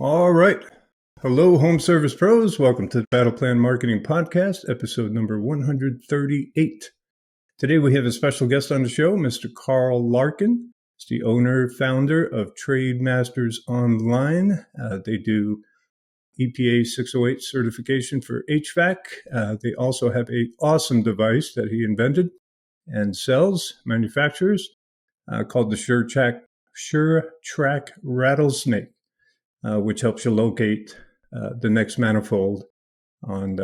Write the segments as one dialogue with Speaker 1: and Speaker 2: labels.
Speaker 1: All right. Hello, home service pros. Welcome to the Battle Plan Marketing Podcast, episode number 138. Today we have a special guest on the show, Mr. Carl Larkin. He's the owner, founder of Trade Masters Online. They do EPA 608 certification for HVAC. They also have an awesome device that he invented and sells, manufacturers, called the SureTrack Rattlesnake. Which helps you locate the next manifold on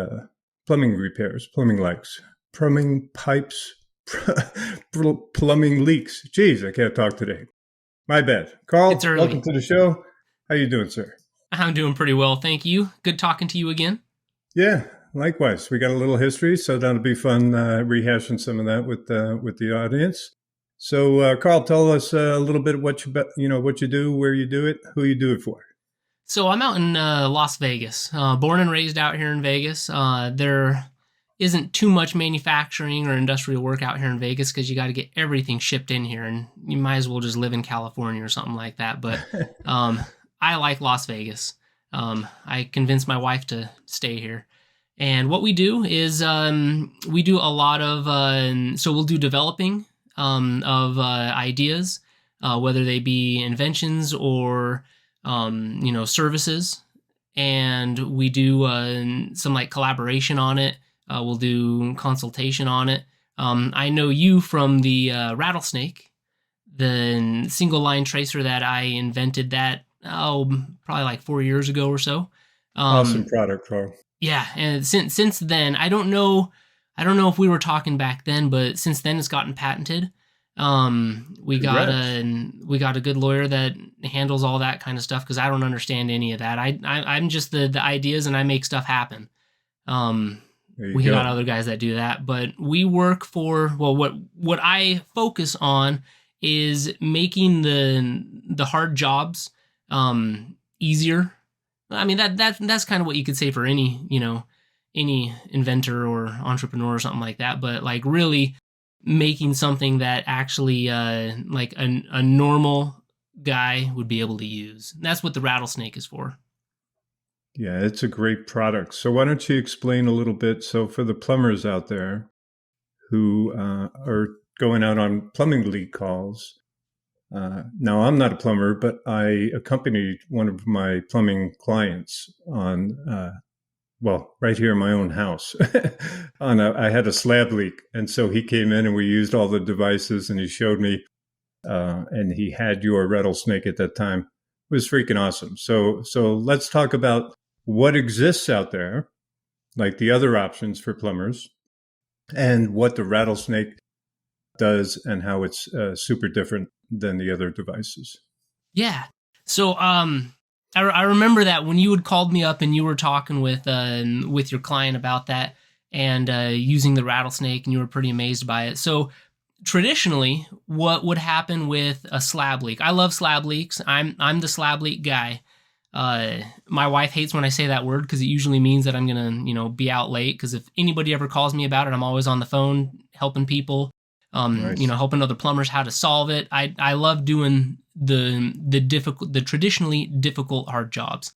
Speaker 1: plumbing repairs, plumbing leaks, plumbing pipes, plumbing leaks. Jeez, I can't talk today. My bad. Carl, welcome to the show. How you doing, sir?
Speaker 2: I'm doing pretty well, thank you. Good talking to you again.
Speaker 1: Yeah, likewise. We got a little history, so that'll be fun rehashing some of that with the audience. So, Carl, tell us a little bit what you do, where you do it, who you do it for.
Speaker 2: So I'm out in Las Vegas, born and raised out here in Vegas. There isn't too much manufacturing or industrial work out here in Vegas because you got to get everything shipped in here, and you might as well just live in California or something like that. But I like Las Vegas. I convinced my wife to stay here. And what we do is we do a lot of, so we'll do developing of ideas, whether they be inventions or services, and we do some like collaboration on it. We'll do consultation on it. I know you from the Rattlesnake, the single line tracer that I invented that, probably like 4 years ago or so.
Speaker 1: Awesome product, Carl.
Speaker 2: Yeah. And since then, I don't know if we were talking back then, but since then it's gotten patented. We got a good lawyer that handles all that kind of stuff because I don't understand any of that. I'm just the ideas and I make stuff happen. We got other guys that do that, but we work for, what I focus on is making the hard jobs easier. I mean that's kind of what you could say for any inventor or entrepreneur or something like that, but like really making something that actually like a normal guy would be able to use. That's what the Rattlesnake is for.
Speaker 1: Yeah, it's a great product. So why don't you explain a little bit? So for the plumbers out there who are going out on plumbing leak calls, now I'm not a plumber, but I accompanied one of my plumbing clients on right here in my own house. I had a slab leak. And so he came in and we used all the devices and he showed me, and he had your Rattlesnake at that time. It was freaking awesome. So let's talk about what exists out there, like the other options for plumbers, and what the Rattlesnake does and how it's super different than the other devices.
Speaker 2: Yeah. So, I remember that when you had called me up and you were talking with your client about that and using the Rattlesnake, and you were pretty amazed by it. So traditionally, what would happen with a slab leak? I love slab leaks. I'm the slab leak guy. My wife hates when I say that word because it usually means that I'm gonna be out late. Because if anybody ever calls me about it, I'm always on the phone helping people. Nice. Helping other plumbers how to solve it. I love doing the traditionally difficult hard jobs.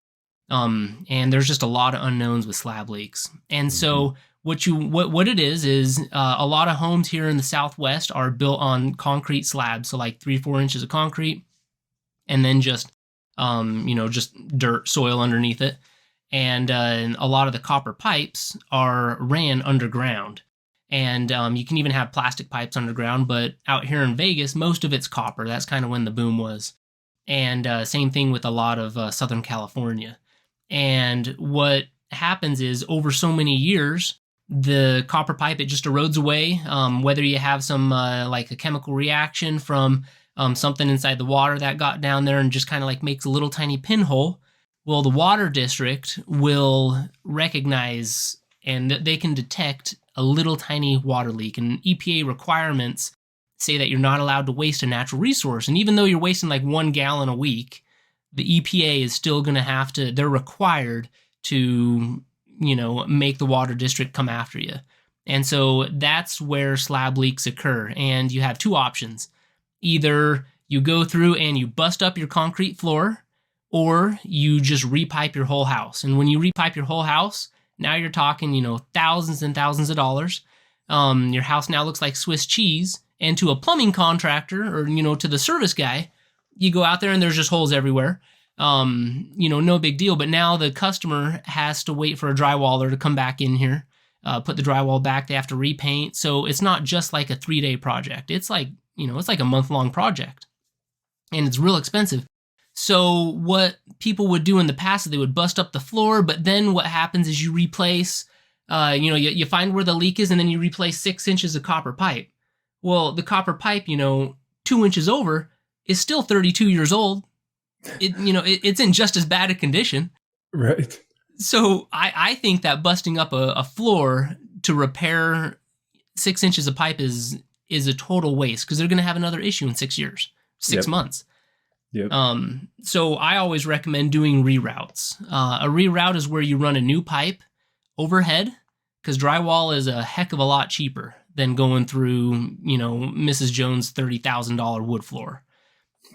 Speaker 2: And there's just a lot of unknowns with slab leaks. And so what it is a lot of homes here in the Southwest are built on concrete slabs, so like 3-4 inches of concrete, and then just dirt soil underneath it. And a lot of the copper pipes are ran underground. And you can even have plastic pipes underground, but out here in Vegas, most of it's copper. That's kind of when the boom was. And same thing with a lot of Southern California. And what happens is over so many years, the copper pipe, it just erodes away. Whether you have some like a chemical reaction from something inside the water that got down there and just kind of like makes a little tiny pinhole. Well, the water district will recognize and they can detect a little tiny water leak, and EPA requirements say that you're not allowed to waste a natural resource. And even though you're wasting like 1 gallon a week, the EPA is still going to they're required to, make the water district come after you. And so that's where slab leaks occur. And you have two options. Either you go through and you bust up your concrete floor, or you just repipe your whole house. And when you repipe your whole house, now you're talking, thousands and thousands of dollars. Your house now looks like Swiss cheese. And to a plumbing contractor or, to the service guy, you go out there and there's just holes everywhere. No big deal. But now the customer has to wait for a drywaller to come back in here, put the drywall back. They have to repaint. So it's not just like a 3-day project. It's like, it's like a month-long project. And it's real expensive. So what people would do in the past is they would bust up the floor, but then what happens is you replace, you find where the leak is and then you replace 6 inches of copper pipe. Well, the copper pipe, 2 inches over is still 32 years old. It's in just as bad a condition.
Speaker 1: Right.
Speaker 2: So I think that busting up a floor to repair 6 inches of pipe is a total waste because they're going to have another issue in 6 years, 6 months.
Speaker 1: Yep.
Speaker 2: So I always recommend doing reroutes. A reroute is where you run a new pipe overhead because drywall is a heck of a lot cheaper than going through, Mrs. Jones' $30,000 wood floor.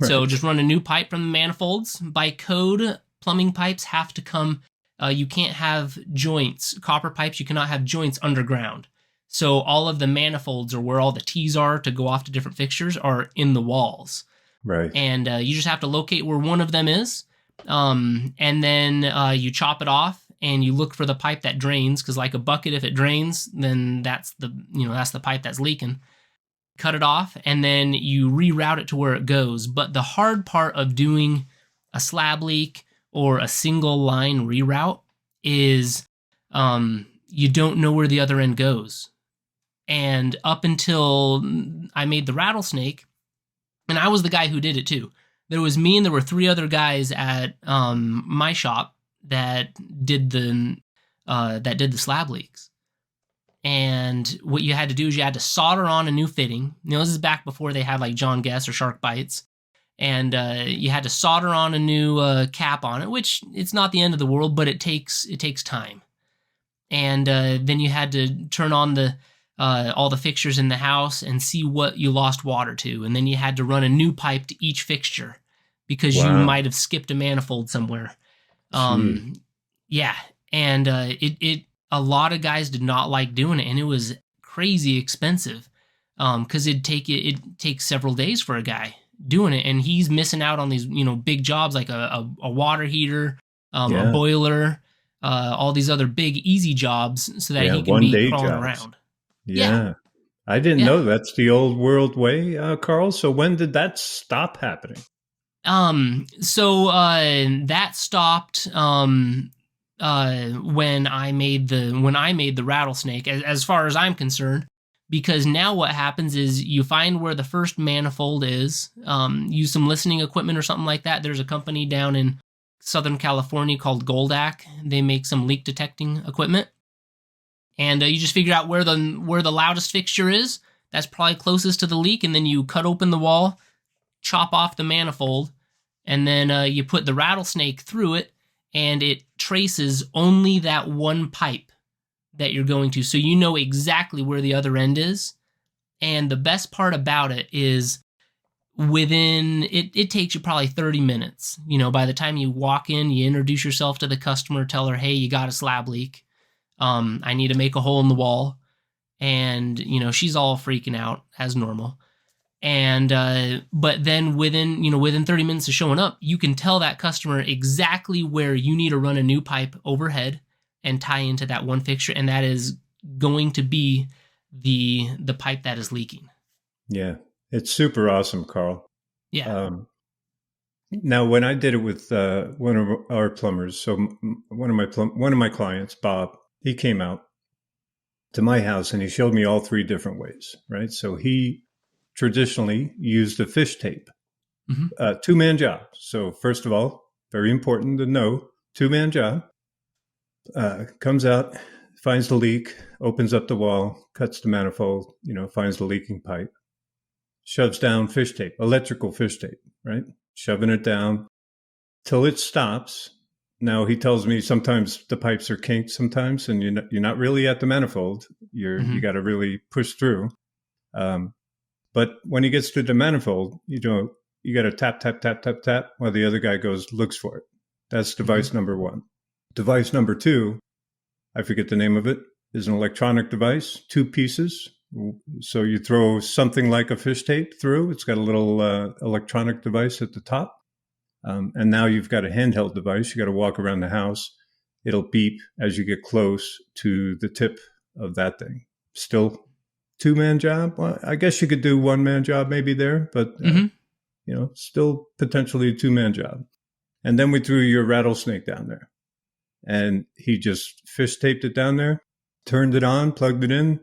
Speaker 2: Right. So just run a new pipe from the manifolds. By code, plumbing pipes have to come, you can't have joints. Copper pipes, you cannot have joints underground. So all of the manifolds or where all the T's are to go off to different fixtures are in the walls.
Speaker 1: Right.
Speaker 2: And you just have to locate where one of them is. And then you chop it off and you look for the pipe that drains, because like a bucket, if it drains, then that's the pipe that's leaking. Cut it off, and then you reroute it to where it goes. But the hard part of doing a slab leak or a single line reroute is you don't know where the other end goes. And up until I made the Rattlesnake, and I was the guy who did it too. There was me and there were 3 other guys at my shop that did the slab leaks. And what you had to do is you had to solder on a new fitting. This is back before they had like John Guess or Shark Bites. And you had to solder on a new cap on it, which it's not the end of the world, but it takes time. And then you had to turn on all the fixtures in the house and see what you lost water to. And then you had to run a new pipe to each fixture because you might have skipped a manifold somewhere. Yeah. And a lot of guys did not like doing it, and it was crazy expensive because it takes several days for a guy doing it, and he's missing out on these big jobs like a water heater, a boiler, all these other big easy jobs so that he can be crawling around.
Speaker 1: Yeah. I didn't know that's the old world way, Carl. So when did that stop happening?
Speaker 2: So that stopped when I made the Rattlesnake, as far as I'm concerned, because now what happens is you find where the first manifold is, use some listening equipment or something like that. There's a company down in Southern California called Goldak. They make some leak detecting equipment. And you just figure out where the loudest fixture is. That's probably closest to the leak. And then you cut open the wall, chop off the manifold, and then you put the Rattlesnake through it, and it traces only that one pipe that you're going to. So you know exactly where the other end is. And the best part about it is it takes you probably 30 minutes. By the time you walk in, you introduce yourself to the customer, tell her, hey, you got a slab leak. I need to make a hole in the wall. And, she's all freaking out as normal. And, but then within 30 minutes of showing up, you can tell that customer exactly where you need to run a new pipe overhead and tie into that one fixture. And that is going to be the pipe that is leaking. Yeah.
Speaker 1: It's super awesome, Carl.
Speaker 2: Yeah.
Speaker 1: Now, when I did it with one of our plumbers, so one of my clients, Bob, he came out to my house and he showed me all 3 different ways, right? So he traditionally used a fish tape, 2-man job. So first of all, very important to know, 2-man job. Comes out, finds the leak, opens up the wall, cuts the manifold, finds the leaking pipe, shoves down fish tape, electrical fish tape, right? Shoving it down till it stops. Now he tells me sometimes the pipes are kinked sometimes, and you're not really at the manifold. You got to really push through. But when he gets to the manifold, you got to tap, tap, tap, tap, tap while the other guy looks for it. That's device number one. Device number two, I forget the name of it, is an electronic device, 2 pieces. So you throw something like a fish tape through. It's got a little electronic device at the top. And now you've got a handheld device. You got to walk around the house. It'll beep as you get close to the tip of that thing. Still 2-man job. Well, I guess you could do 1-man job maybe there, but still potentially a 2-man job. And then we threw your rattlesnake down there, and he just fish taped it down there, turned it on, plugged it in,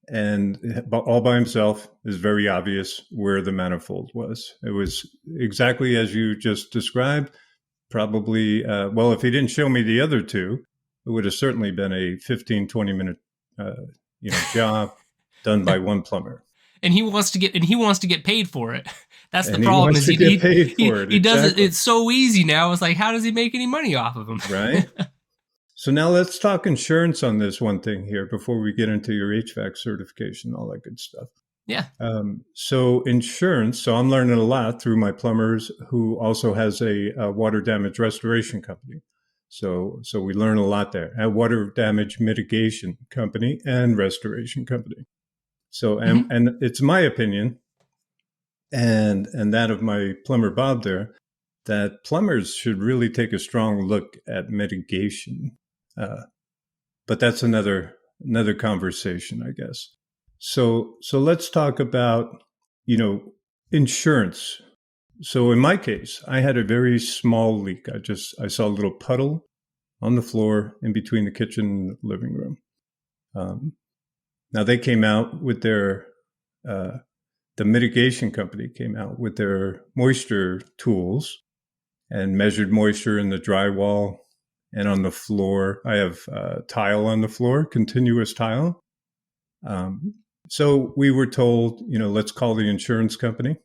Speaker 1: and all by himself. Is very obvious where the manifold was. It was exactly as you just described. Probably, if he didn't show me the other two, it would have certainly been a 15, 20-minute job done by one plumber.
Speaker 2: And he wants to get paid for it. That's the
Speaker 1: and
Speaker 2: problem.
Speaker 1: He get paid for it.
Speaker 2: He does it. It's so easy now. It's like, how does he make any money off of them?
Speaker 1: Right. So now let's talk insurance on this one thing here before we get into your HVAC certification, all that good stuff.
Speaker 2: Yeah.
Speaker 1: So insurance. So I'm learning a lot through my plumbers, who also has a water damage restoration company. So we learn a lot there. A water damage mitigation company and restoration company. So and it's my opinion, and that of my plumber Bob there, that plumbers should really take a strong look at mitigation. But that's another conversation, I guess. So let's talk about, insurance. So in my case, I had a very small leak. I saw a little puddle on the floor in between the kitchen and living room. Now they came out with their, the mitigation company came out with their moisture tools and measured moisture in the drywall and on the floor. I have tile on the floor, continuous tile. So we were told, let's call the insurance company.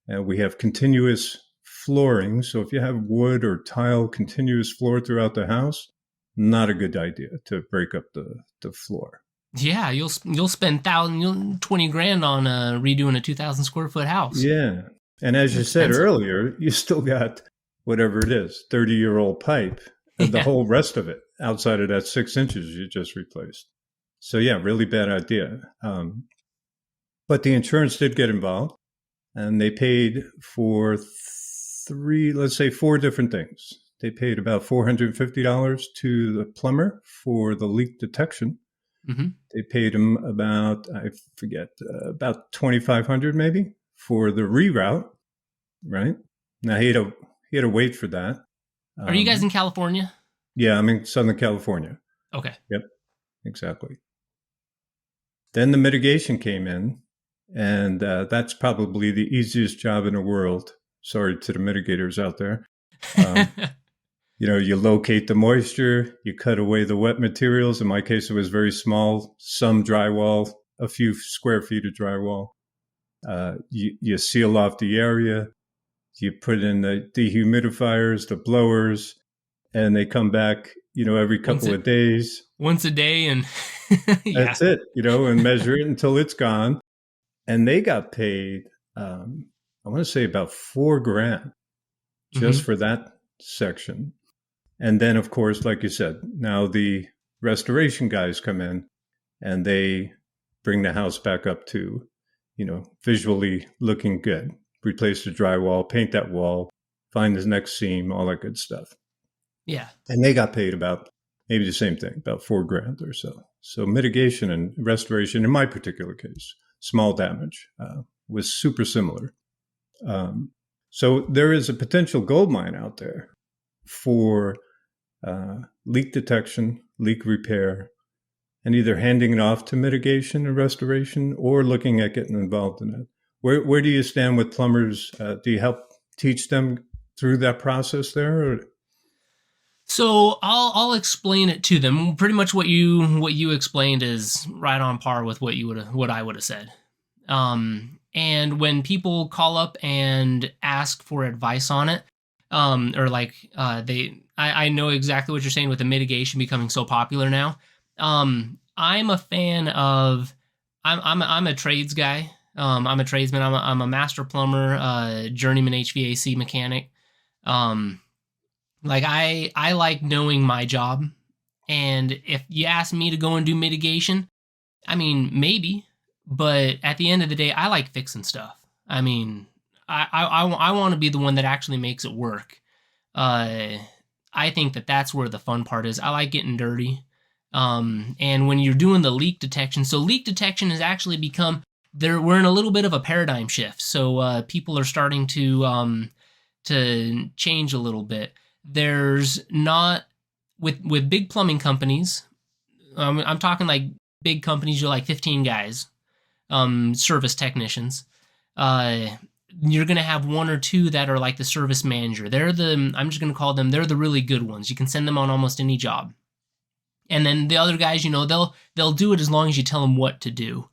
Speaker 1: And we have continuous flooring. So if you have wood or tile, continuous floor throughout the house, not a good idea to break up the floor.
Speaker 2: Yeah, you'll spend $20,000 on redoing a 2,000 square foot house.
Speaker 1: Yeah. And as you said earlier, you still got whatever it is, 30-year-old pipe, and the whole rest of it outside of that 6 inches you just replaced. So yeah, really bad idea. But the insurance did get involved, and they paid for 4 different things. They paid about $450 to the plumber for the leak detection. Mm-hmm. They paid him about, I forget, about $2,500 maybe for the reroute, right? Now he had to wait for that.
Speaker 2: Are you guys in California?
Speaker 1: Yeah, I'm in Southern California.
Speaker 2: Okay.
Speaker 1: Yep, exactly. Then the mitigation came in, and that's probably the easiest job in the world. Sorry to the mitigators out there. You locate the moisture, you cut away the wet materials. In my case, it was very small, some drywall, a few square feet of drywall. You seal off the area, you put in the dehumidifiers, the blowers, and they come back, every couple of days.
Speaker 2: Once a day, and
Speaker 1: yeah. That's it, and measure it until it's gone. And they got paid, I want to say about $4,000 just for that section. And then, of course, like you said, now the restoration guys come in and they bring the house back up to, visually looking good. Replace the drywall, paint that wall, find the next seam, all that good stuff.
Speaker 2: Yeah.
Speaker 1: And they got paid about maybe the same thing, about $4,000 or so. So mitigation and restoration, in my particular case, small damage, was super similar. So there is a potential gold mine out there for leak detection, leak repair, and either handing it off to mitigation and restoration or looking at getting involved in it. Where do you stand with plumbers? Do you help teach them through that process there? Or?
Speaker 2: So I'll explain it to them. Pretty much what you explained is right on par with what I would have said. And when people call up and ask for advice on it, I know exactly what you're saying with the mitigation becoming so popular now. I'm a fan of, I'm a trades guy. I'm a tradesman. I'm a master plumber, journeyman HVAC mechanic. Like I like knowing my job, and if you ask me to go and do mitigation, I mean maybe, but at the end of the day, I like fixing stuff. I mean, I want to be the one that actually makes it work. Uh, I think that that's where the fun part is. I like getting dirty. And when you're doing the leak detection, so leak detection has actually become there. We're in a little bit of a paradigm shift. So people are starting to change a little bit. There's not with big plumbing companies. I'm talking like big companies. You're like 15 guys, service technicians. Uh, you're going to have one or two that are like the service manager. I'm just going to call them, they're the really good ones. You can send them on almost any job. And then the other guys, they'll do it as long as you tell them what to do.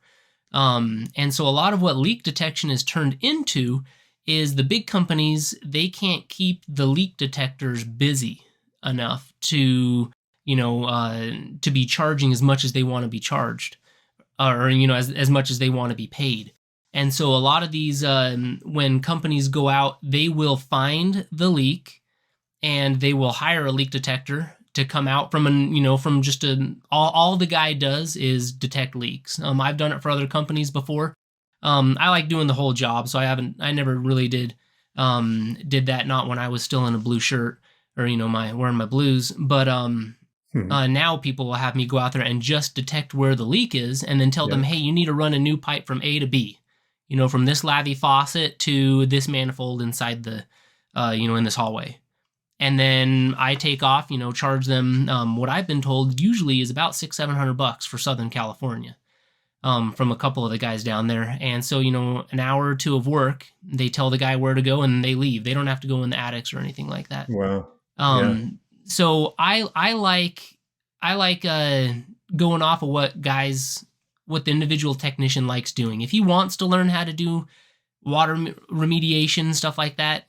Speaker 2: And so a lot of what leak detection is turned into is the big companies, they can't keep the leak detectors busy enough to be charging as much as they want to be charged, or as much as they want to be paid. And so a lot of these, when companies go out, they will find the leak and they will hire a leak detector to come out from just all the guy does is detect leaks. I've done it for other companies before. I like doing the whole job, so I never really did that. Not when I was still in a blue shirt or wearing my blues, but now people will have me go out there and just detect where the leak is, and then tell them, hey, you need to run a new pipe from A to B, from this lavy faucet to this manifold inside the, in this hallway. And then I take off, charge them what I've been told usually is about $600-700 for Southern California, from a couple of the guys down there. And so, an hour or two of work, they tell the guy where to go and they leave. They don't have to go in the attics or anything like that.
Speaker 1: Wow. Yeah.
Speaker 2: So I like going off of what the individual technician likes doing. If he wants to learn how to do water remediation, stuff like that,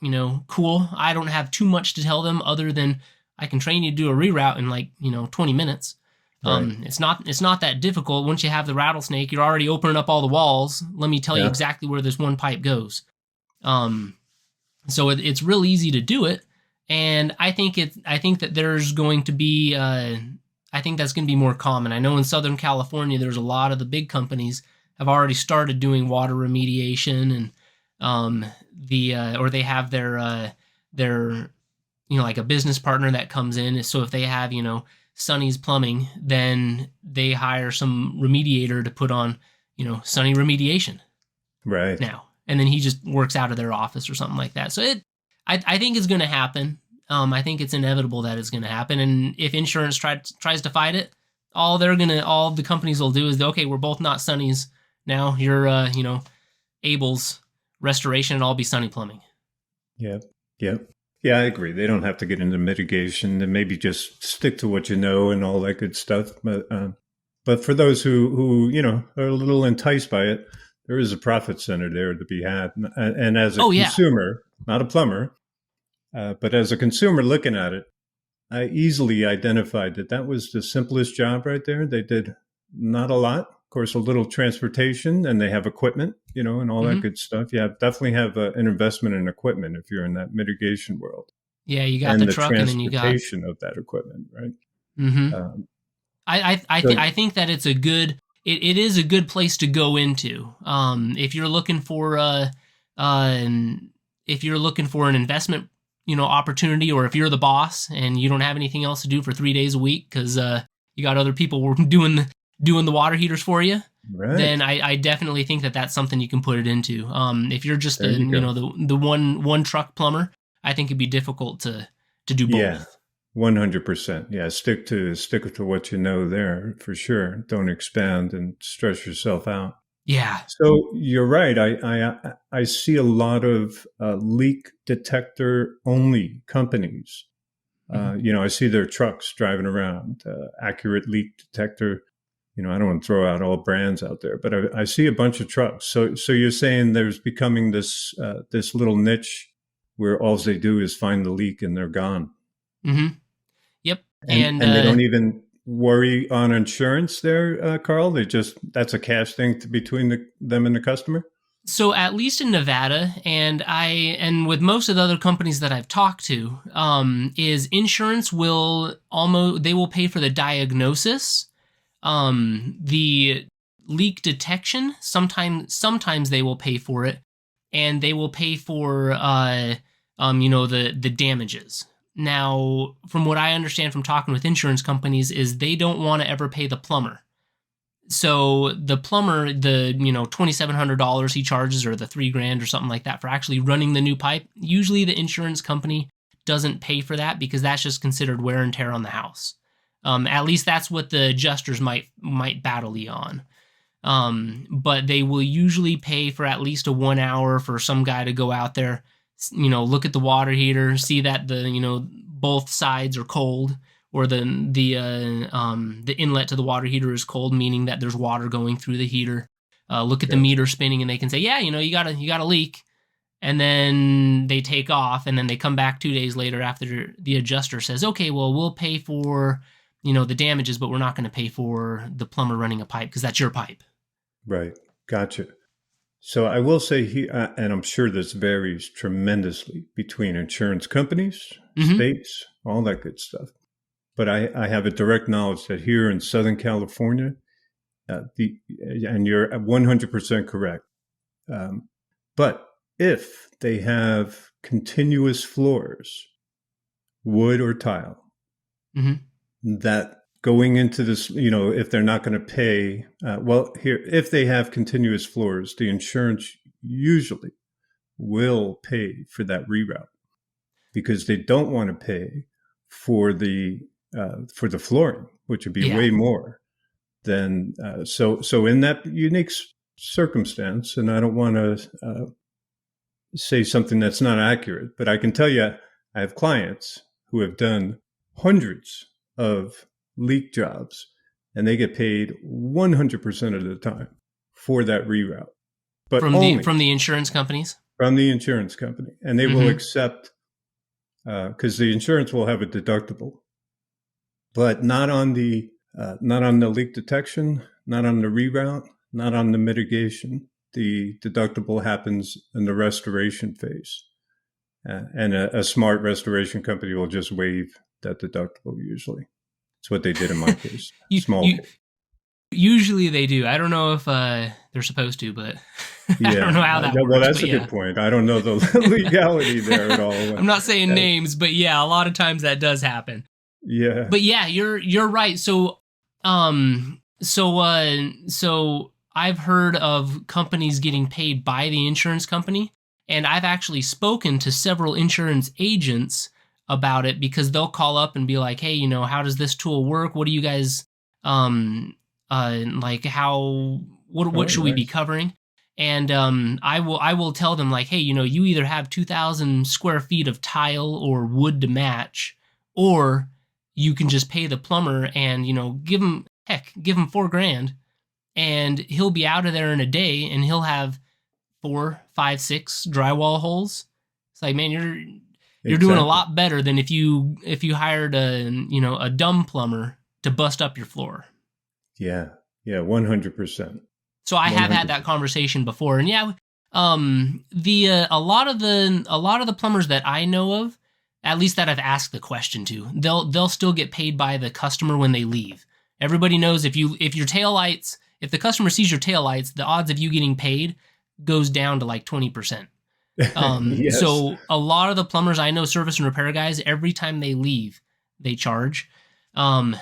Speaker 2: cool. I don't have too much to tell them other than I can train you to do a reroute in like, 20 minutes.
Speaker 1: Right.
Speaker 2: It's not that difficult. Once you have the rattlesnake, you're already opening up all the walls. Let me tell you exactly where this one pipe goes. So it's real easy to do it. And I think that there's going to be, I think that's going to be more common. I know in Southern California, there's a lot of the big companies have already started doing water remediation, and or they have their like a business partner that comes in. So if they have Sunny's Plumbing, then they hire some remediator to put on Sunny remediation
Speaker 1: Right.
Speaker 2: now, and then he just works out of their office or something like that. So I think it's going to happen. I think it's inevitable that it's going to happen, and if insurance tries to fight it, all the companies will do is, okay, we're both not Sunny's now. You're Abel's Restoration, and I'll be Sunny Plumbing.
Speaker 1: Yep. Yep. Yeah, I agree. They don't have to get into mitigation, and maybe just stick to what you know and all that good stuff. But for those who are a little enticed by it, there is a profit center there to be had. And as a consumer, not a plumber, but as a consumer looking at it, I easily identified that was the simplest job right there. They did not a lot. Of course, a little transportation, and they have equipment, and all that good stuff. Yeah, definitely have an investment in equipment if you're in that mitigation world.
Speaker 2: Yeah, you got the truck, and then you got
Speaker 1: transportation of that equipment, right?
Speaker 2: Mm-hmm. I think that it's it is a good place to go into. If you're looking for an investment, opportunity, or if you're the boss and you don't have anything else to do for 3 days a week because you got other people doing the water heaters for you,
Speaker 1: right,
Speaker 2: then I definitely think that that's something you can put it into. If you're just the one truck plumber, I think it'd be difficult to do both.
Speaker 1: Yeah, 100%. Yeah, stick to what you know there for sure. Don't expand and stress yourself out.
Speaker 2: Yeah.
Speaker 1: So you're right. I see a lot of leak detector only companies. I see their trucks driving around, accurate leak detector. I don't want to throw out all brands out there, but I see a bunch of trucks. So you're saying there's becoming this little niche where all they do is find the leak and they're gone.
Speaker 2: Mm-hmm. Yep.
Speaker 1: And they don't even worry on insurance there, Carl. That's a cash thing between them and the customer.
Speaker 2: So at least in Nevada, and with most of the other companies that I've talked to, is insurance they will pay for the diagnosis, the leak detection. Sometimes they will pay for it, and they will pay for the damages. Now, from what I understand from talking with insurance companies, is they don't want to ever pay the plumber. So the plumber, the $2,700 he charges, or the $3,000 or something like that for actually running the new pipe, usually the insurance company doesn't pay for that because that's just considered wear and tear on the house. At least that's what the adjusters might battle you on. But they will usually pay for at least a 1 hour for some guy to go out there, look at the water heater, see that both sides are cold, or the inlet to the water heater is cold, meaning that there's water going through the heater. Look at the meter spinning, and they can say, yeah, you got a leak, and then they take off, and then they come back 2 days later after the adjuster says, okay, well, we'll pay for the damages, but we're not going to pay for the plumber running a pipe because that's your pipe.
Speaker 1: Right. Gotcha. So I will say here, and I'm sure this varies tremendously between insurance companies, states, all that good stuff. But I have a direct knowledge that here in Southern California, and you're 100% correct. But if they have continuous floors, wood or tile, that going into this, if they're not going to pay, if they have continuous floors, the insurance usually will pay for that reroute because they don't want to pay for the flooring, which would be way more than so in that unique circumstance. And I don't want to say something that's not accurate, but I can tell you I have clients who have done hundreds of leak jobs, and they get paid 100% of the time for that reroute. But
Speaker 2: from the insurance companies? From the
Speaker 1: insurance company. And they will accept, because the insurance will have a deductible, but not on the leak detection, not on the reroute, not on the mitigation. The deductible happens in the restoration phase. And a smart restoration company will just waive that deductible usually. That's what they did in my case.
Speaker 2: Usually they do. I don't know if they're supposed to, but I don't know how that works.
Speaker 1: Well, that's a good point. I don't know the legality there at all.
Speaker 2: I'm not saying names, but yeah, a lot of times that does happen.
Speaker 1: Yeah.
Speaker 2: But yeah, you're right. So I've heard of companies getting paid by the insurance company, and I've actually spoken to several insurance agents about it because they'll call up and be like, hey, how does this tool work? What do you guys what should we be covering? And I will tell them like, hey, you either have 2,000 square feet of tile or wood to match, or you can just pay the plumber and give him $4,000, and he'll be out of there in a day, and he'll have 4, 5, 6 drywall holes. It's like, man, you're doing a lot better than if you hired a dumb plumber to bust up your floor.
Speaker 1: Yeah, 100%.
Speaker 2: So I have had that conversation before, and a lot of the plumbers that I know of, at least that I've asked the question to, they'll still get paid by the customer when they leave. Everybody knows if the customer sees your taillights, the odds of you getting paid goes down to like 20%.
Speaker 1: Yes.
Speaker 2: So a lot of the plumbers I know, service and repair guys, every time they leave, they charge. And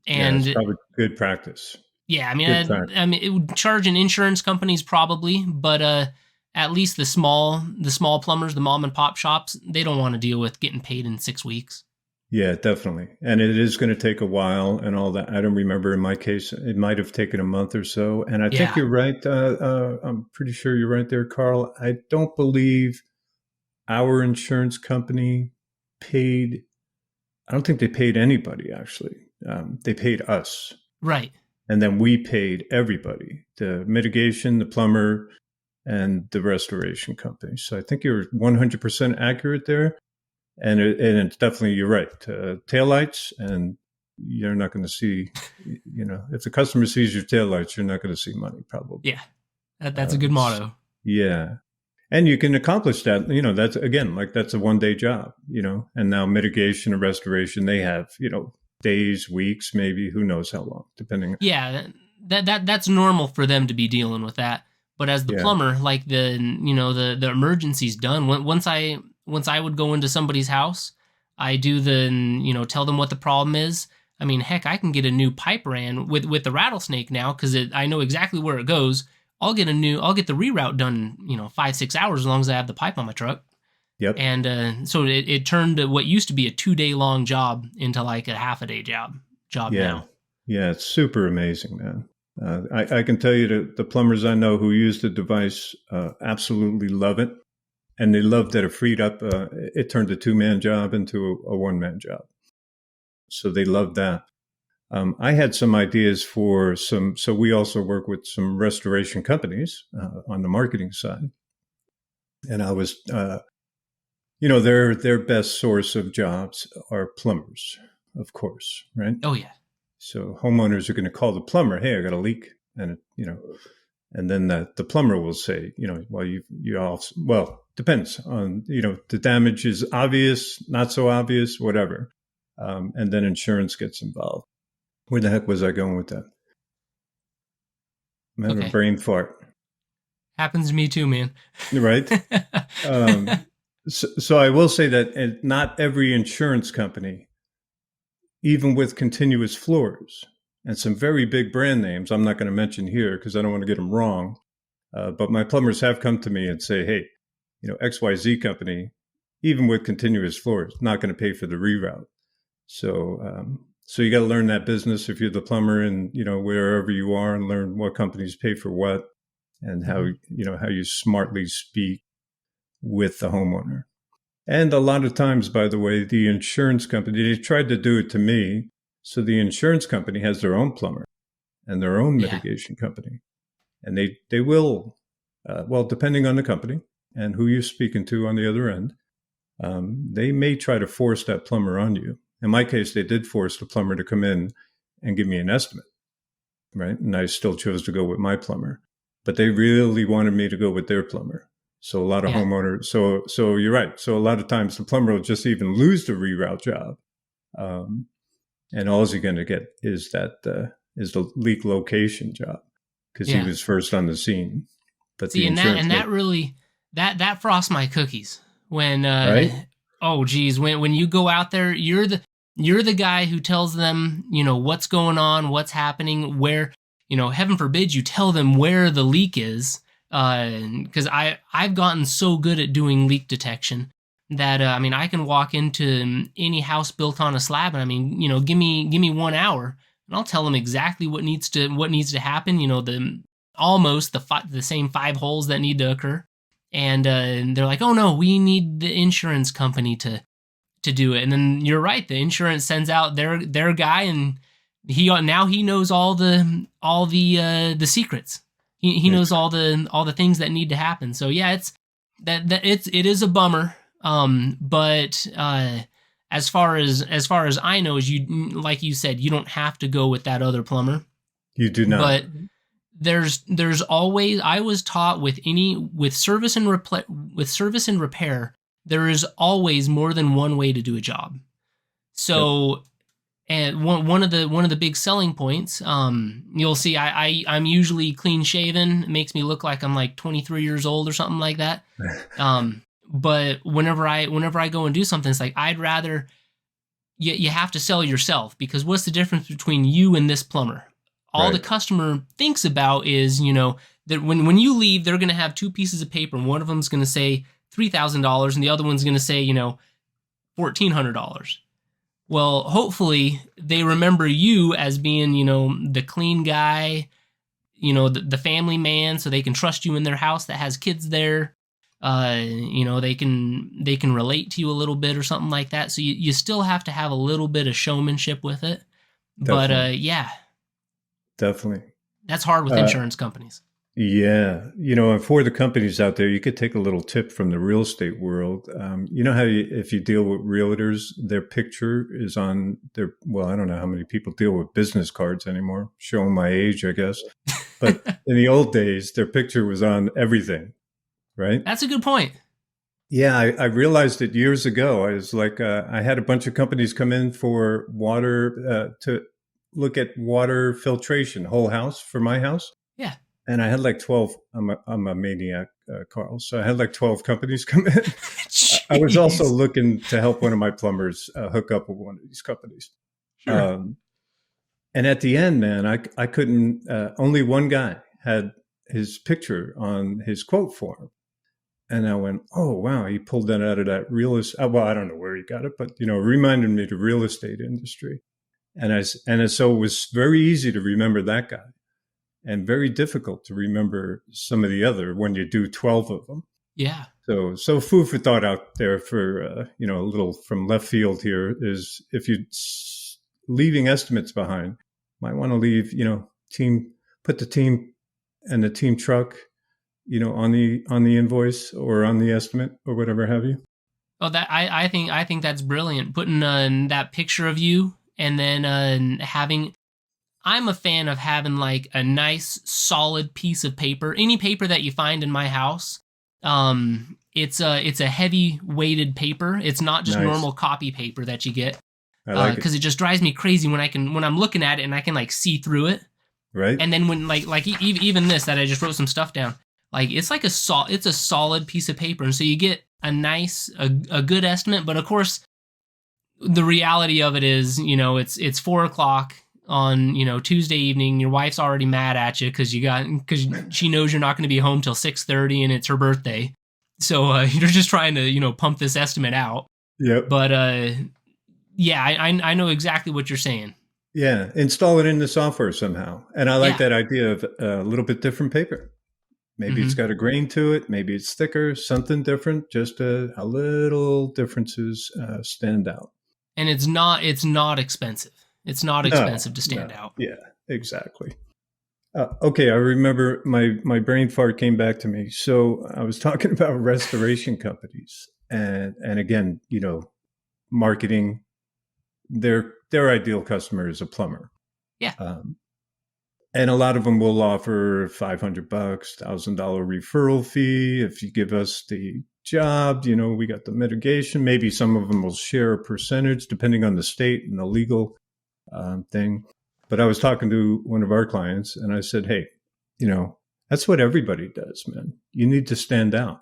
Speaker 1: it's probably good practice.
Speaker 2: Yeah, it would charge in insurance companies probably, but at least the small plumbers, the mom and pop shops, they don't want to deal with getting paid in 6 weeks.
Speaker 1: Yeah, definitely. And it is going to take a while and all that. I don't remember in my case, it might have taken a month or so. And I think you're right. I'm pretty sure you're right there, Carl. I don't believe our insurance company paid. I don't think they paid anybody, actually. They paid us.
Speaker 2: Right.
Speaker 1: And then we paid everybody, the mitigation, the plumber, and the restoration company. So I think you're 100% accurate there. And it's definitely, you're right, taillights, and you're not going to see, if the customer sees your taillights, you're not going to see money probably.
Speaker 2: Yeah, that's a good motto.
Speaker 1: Yeah. And you can accomplish that. That's again, like that's a 1 day job, and now mitigation and restoration, they have, days, weeks, maybe, who knows how long, depending.
Speaker 2: Yeah, that's normal for them to be dealing with that. But as the
Speaker 1: Yeah.
Speaker 2: plumber, like the emergency's done. Once I would go into somebody's house, I do tell them what the problem is. I mean, heck, I can get a new pipe ran with the rattlesnake now because I know exactly where it goes. I'll get the reroute done, 5-6 hours as long as I have the pipe on my truck.
Speaker 1: Yep.
Speaker 2: And so it turned what used to be a 2 day long job into like a half a day job
Speaker 1: Yeah.
Speaker 2: now.
Speaker 1: Yeah. It's super amazing, man. I can tell you that the plumbers I know who use the device absolutely love it. And they love that it freed up, it turned a 2-man job into a 1-man job. So they love that. I had some ideas for so we also work with some restoration companies on the marketing side. And I was, their best source of jobs are plumbers, of course, right?
Speaker 2: Oh yeah.
Speaker 1: So homeowners are going to call the plumber, hey, I got a leak. And, and then the plumber will say, well, you also, well, depends on, the damage is obvious, not so obvious, whatever. And then insurance gets involved. Where the heck was I going with that? I'm having a brain fart.
Speaker 2: Happens to me too, man.
Speaker 1: Right? So I will say that not every insurance company, even with continuous floors and some very big brand names, I'm not going to mention here because I don't want to get them wrong. But my plumbers have come to me and say, hey, XYZ company, even with continuous floors, not going to pay for the reroute. So you got to learn that business if you're the plumber and, wherever you are, and learn what companies pay for what and how you smartly speak with the homeowner. And a lot of times, by the way, the insurance company, they tried to do it to me. So the insurance company has their own plumber and their own mitigation company. And they will, depending on the company and who you're speaking to on the other end, they may try to force that plumber on you. In my case, they did force the plumber to come in and give me an estimate, right? And I still chose to go with my plumber, but they really wanted me to go with their plumber. So a lot of homeowners, so you're right. So a lot of times the plumber will just even lose the reroute job. And all he's going to get is the leak location job because he was first on the scene. But
Speaker 2: see, that really frosts my cookies when, right? Oh geez, when you go out there, you're the guy who tells them, what's going on, what's happening, where, heaven forbid you tell them where the leak is. Because I've gotten so good at doing leak detection that I can walk into any house built on a slab and give me 1 hour and I'll tell them exactly what needs to happen. The same 5 holes that need to occur. And they're like, oh no, we need the insurance company to do it. And then you're right, the insurance sends out their guy, and he knows all the secrets. He knows all the things that need to happen. So yeah, it is a bummer. But as far as I know, is you, like you said, you don't have to go with that other plumber.
Speaker 1: You do not.
Speaker 2: But there's always, I was taught with service and repair, there is always more than one way to do a job. So, and one of the big selling points, you'll see, I'm usually clean shaven. It makes me look like I'm like 23 years old or something like that. But whenever I go and do something, it's like, I'd rather, you have to sell yourself, because what's the difference between you and this plumber? All the customer thinks about is, that when you leave, they're going to have 2 pieces of paper, and one of them's going to say $3,000 and the other one's going to say, $1,400. Well, hopefully they remember you as being, the clean guy, the family man, so they can trust you in their house that has kids there. They can relate to you a little bit or something like that. So you still have to have a little bit of showmanship with it. Definitely. But yeah.
Speaker 1: Definitely.
Speaker 2: That's hard with insurance companies.
Speaker 1: Yeah. And for the companies out there, you could take a little tip from the real estate world. You know how if you deal with realtors, their picture is on their, well, I don't know how many people deal with business cards anymore, showing my age, I guess. But in the old days, their picture was on everything. right?
Speaker 2: That's a good point.
Speaker 1: Yeah, I realized it years ago. I was like, I had a bunch of companies come in for water to look at water filtration, whole house for my house.
Speaker 2: Yeah.
Speaker 1: And I had like 12. I'm a maniac, Carl. So I had like 12 companies come in. I was also
Speaker 2: Jeez.
Speaker 1: looking to help one of my plumbers hook up with one of these companies.
Speaker 2: Sure.
Speaker 1: Um, and at the end, man, I couldn't, only one guy had his picture on his quote form. And I went, oh, wow, he pulled that out of that real estate. Well, I don't know where he got it, but, it reminded me of the real estate industry. So it was very easy to remember that guy and very difficult to remember some of the other when you do 12 of them.
Speaker 2: Yeah.
Speaker 1: So food for thought out there for, a little from left field here is if you're leaving estimates behind, might want to leave, put the team and the team truck, on the invoice or on the estimate or whatever have you.
Speaker 2: Oh, that I think that's brilliant. Putting that picture of you, and then having. I'm a fan of having like a nice solid piece of paper. Any paper that you find in my house, it's a heavy weighted paper. It's not just
Speaker 1: Nice.
Speaker 2: normal copy paper that you get.
Speaker 1: I like
Speaker 2: Because
Speaker 1: it.
Speaker 2: it just drives me crazy when I'm looking at it and I can like see through it.
Speaker 1: Right.
Speaker 2: And then when even this that I just wrote some stuff down, like it's like it's a solid piece of paper, and so you get a nice a good estimate. But of course, the reality of it is, it's 4 o'clock on Tuesday evening. Your wife's already mad at you because she knows you're not going to be home till 6:30 and it's her birthday. So you're just trying to pump this estimate out.
Speaker 1: Yep.
Speaker 2: But yeah, I know exactly what you're saying.
Speaker 1: Yeah. Install it in the software somehow. And I like
Speaker 2: Yeah.
Speaker 1: that idea of a little bit different paper. Maybe it's got a grain to it. Maybe it's thicker, something different. Just a little differences stand out.
Speaker 2: And it's not expensive. It's not expensive to stand out.
Speaker 1: Yeah, exactly. Okay, I remember my brain fart came back to me. So I was talking about restoration companies, and again, marketing. Their ideal customer is a plumber.
Speaker 2: Yeah.
Speaker 1: And a lot of them will offer $500, $1,000 referral fee if you give us the job. We got the mitigation. Maybe some of them will share a percentage depending on the state and the legal thing. But I was talking to one of our clients and I said, hey, that's what everybody does, man. You need to stand out.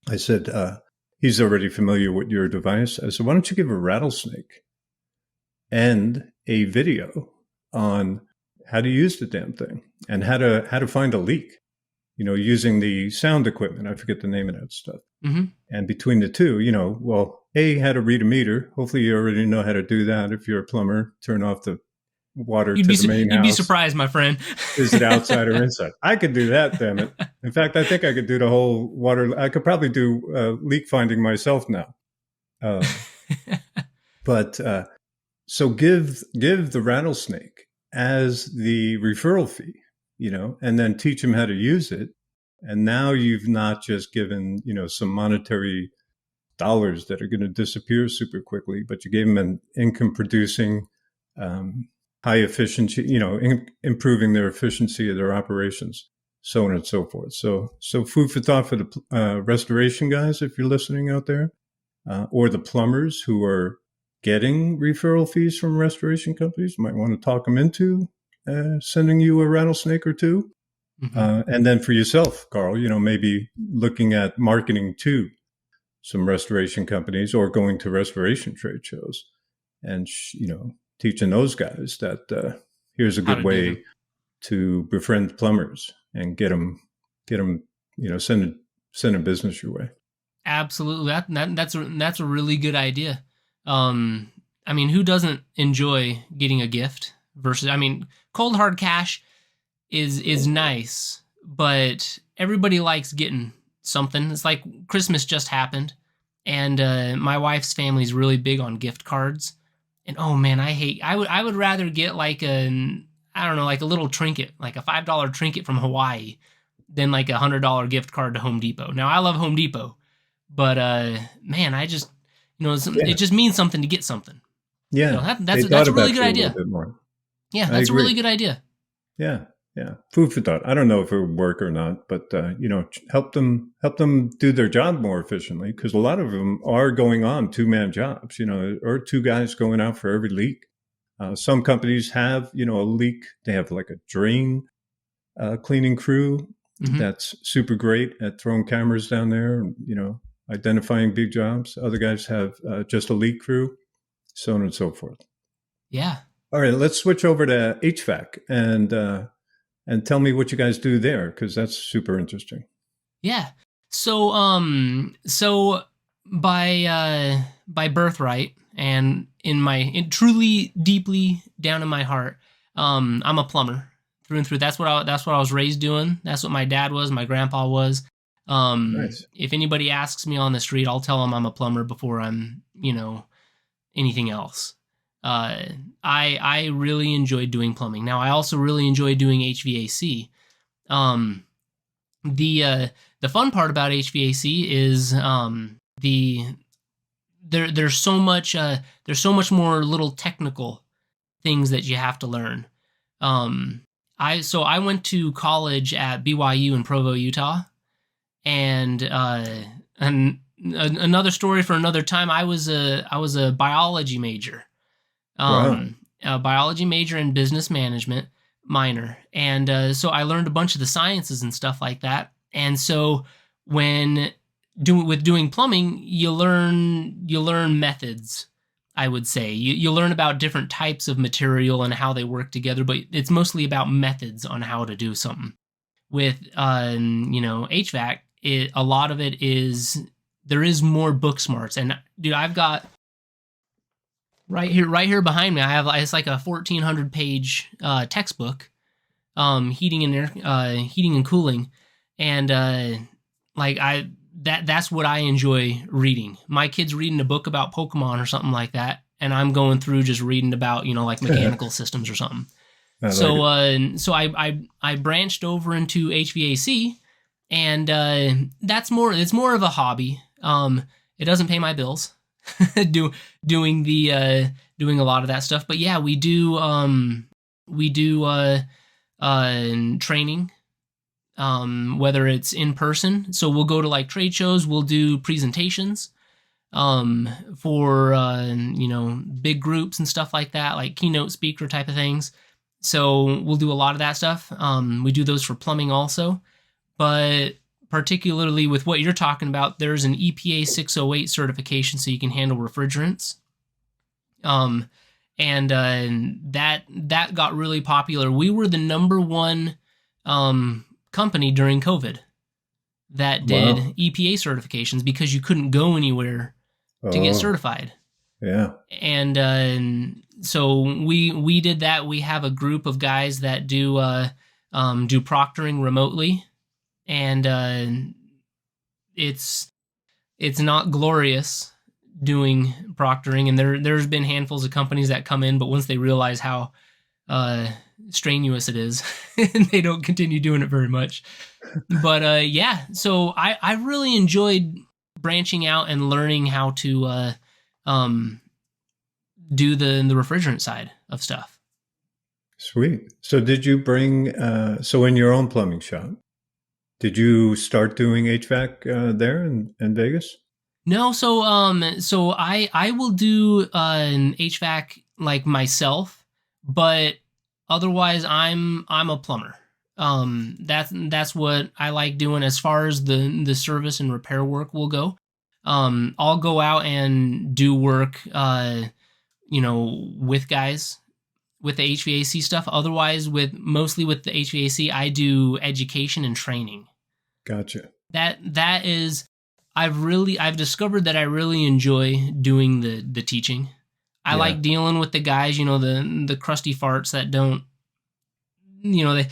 Speaker 1: I said, he's already familiar with your device. I said, why don't you give a Rattlesnake and a video on how to use the damn thing and how to find a leak, using the sound equipment. I forget the name of that stuff.
Speaker 2: Mm-hmm.
Speaker 1: And between the two, how to read a meter. Hopefully you already know how to do that. If you're a plumber, turn off the water to the main house.
Speaker 2: You'd be surprised, my friend.
Speaker 1: Is it outside or inside? I could do that, damn it. In fact, I think I could do the whole water. I could probably do leak finding myself now. But so give the Rattlesnake as the referral fee, and then teach them how to use it. And now you've not just given, some monetary dollars that are going to disappear super quickly, but you gave them an income producing, high efficiency, improving their efficiency of their operations, so on and so forth. So food for thought for the restoration guys, if you're listening out there, or the plumbers who are getting referral fees from restoration companies, might want to talk them into sending you a Rattlesnake or two. Mm-hmm. And then for yourself, Carl, maybe looking at marketing to some restoration companies or going to restoration trade shows and, teaching those guys that here's a good way to befriend plumbers and get them, send a business your way.
Speaker 2: Absolutely. That's a really good idea. Who doesn't enjoy getting a gift versus, cold hard cash is nice, but everybody likes getting something. It's like Christmas just happened, and my wife's family is really big on gift cards. And oh man, I would rather get like a little trinket, like a $5 trinket from Hawaii than like a $100 gift card to Home Depot. Now I love Home Depot, but man, I just, it just means something to get something.
Speaker 1: Yeah.
Speaker 2: That's a really good idea.
Speaker 1: A little bit more.
Speaker 2: Yeah, that's a really good idea.
Speaker 1: Yeah. Yeah, food for thought. I don't know if it would work or not, but help them do their job more efficiently, because a lot of them are going on 2-man jobs, or 2 guys going out for every leak. Some companies have, a leak. They have like a drain cleaning crew
Speaker 2: Hmm.
Speaker 1: that's super great at throwing cameras down there, and, identifying big jobs. Other guys have just a leak crew, so on and so forth.
Speaker 2: Yeah.
Speaker 1: All right, let's switch over to HVAC and tell me what you guys do there, because that's super interesting.
Speaker 2: Yeah. So by birthright and truly deeply down in my heart, I'm a plumber through and through. That's what I was raised doing. That's what my dad was, my grandpa was.
Speaker 1: Nice.
Speaker 2: If anybody asks me on the street, I'll tell them I'm a plumber before I'm, anything else. Uh, I really enjoyed doing plumbing. Now I also really enjoy doing HVAC. Um, the uh, the fun part about HVAC is there's so much more little technical things that you have to learn. Um, I went to college at BYU in Provo, Utah, and another story for another time. I was a biology major,
Speaker 1: Wow.
Speaker 2: a biology major in business management minor, and so I learned a bunch of the sciences and stuff like that. And so when doing plumbing, you learn methods. I would say you learn about different types of material and how they work together, but it's mostly about methods on how to do something. With HVAC, a lot of it is there is more book smarts. And dude, I've got right here behind me, I have it's like a 1,400 page textbook, heating and cooling, and like I that's what I enjoy reading. My kid's reading a book about Pokemon or something like that, and I'm going through just reading about like
Speaker 1: I
Speaker 2: mechanical systems or something.
Speaker 1: like
Speaker 2: So
Speaker 1: it.
Speaker 2: I branched over into HVAC, and it's more of a hobby. It doesn't pay my bills. do doing a lot of that stuff, but yeah, we do training, whether it's in person. So we'll go to like trade shows, we'll do presentations for big groups and stuff like that, like keynote speaker type of things. So we'll do a lot of that stuff. We do those for plumbing also, but particularly with what you're talking about, there's an EPA 608 certification so you can handle refrigerants. Um, and that got really popular. We were the number one company during COVID that did
Speaker 1: Wow.
Speaker 2: EPA certifications because you couldn't go anywhere to get
Speaker 1: Oh,
Speaker 2: certified.
Speaker 1: yeah.
Speaker 2: And so we did that. We have a group of guys that do proctoring remotely, and it's it's not glorious doing proctoring. And there's been handfuls of companies that come in, but once they realize how uh, strenuous it is, they don't continue doing it very much. But yeah, so I really enjoyed branching out and learning how to um, do the refrigerant side of stuff.
Speaker 1: Sweet. So did you so in your own plumbing shop, did you start doing HVAC there in Vegas?
Speaker 2: No, so I will do an HVAC like myself, but otherwise I'm a plumber. That's what I like doing as far as the service and repair work will go. I'll go out and do work, with guys with the HVAC stuff. Otherwise, mostly with the HVAC, I do education and training.
Speaker 1: Gotcha.
Speaker 2: That is, I've discovered that I really enjoy doing the teaching. I
Speaker 1: Yeah.
Speaker 2: like dealing with the guys, the crusty farts that don't, they